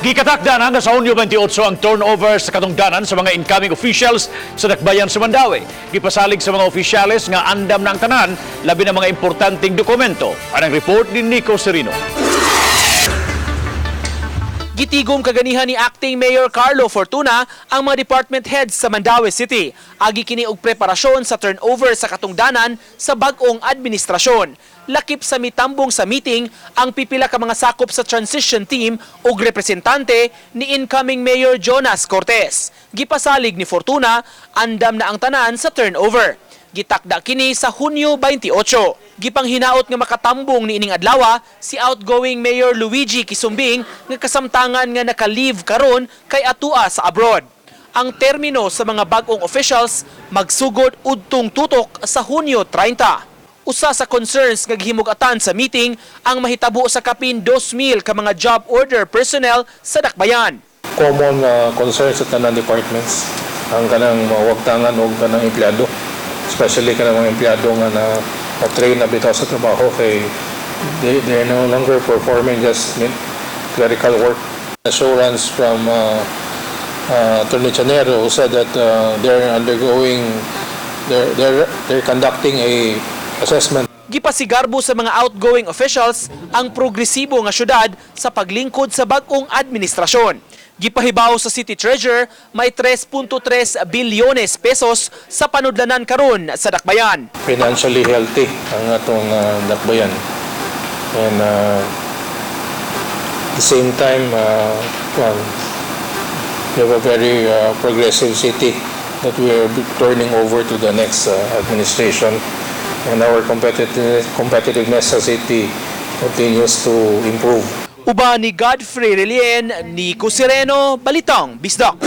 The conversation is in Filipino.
Gikatakda na nga sa Hunyo 28 ang turnover sa katungdanan sa mga incoming officials sa Dakbayan sa Mandaue. Gipasalig sa mga opisyales nga andam na ang tanan, labi na mga importanteng dokumento. Anang report ni Nico Serino. Gitigom kaganihan ni Acting Mayor Carlo Fortuna ang mga department heads sa Mandaue City. Agi kini og preparasyon sa turnover sa katungdanan sa Bag-ong Administrasyon. Lakip sa mitambong sa meeting ang pipila ka mga sakop sa transition team ug representante ni incoming Mayor Jonas Cortez. Gipasalig ni Fortuna, andam na ang tanan sa turnover. Gitakda kini sa Hunyo 28. Gipanghinaot nga makatambong ni ining adlaw si outgoing Mayor Luigi Kisumbing nga kasamtangan nga naka-leave karon kay atua sa abroad. Ang termino sa mga bag-ong officials magsugod udtong tutok sa Hunyo 30. Usa sa concerns nga gihimug-atan sa meeting ang mahitabo sa kapin 2,000 ka mga job order personnel sa Dakbayan. Common concerns sa tanang departments ang kanang mawagtangan o kanang empleyado, especially kanang mga empleyado nga na-train na bitaw sa trabaho kay they are no longer performing just clerical work. Assurance from Attorney Chanero who said that they're conducting a assessment. Gipasigarbo sa mga outgoing officials ang progresibo nga syudad sa paglingkod sa bag-ong administrasyon. Gipahibaw sa City Treasurer may 3.3 bilyones pesos sa panudlanan karon sa Dakbayan. Financially healthy ang atong Dakbayan. And at the same time, we have a very progressive city that we are turning over to the next administration. And our competitiveness sa city continues to improve. Uba ni Godfrey Relien, Nico Sereno, Balitang, Bisdak.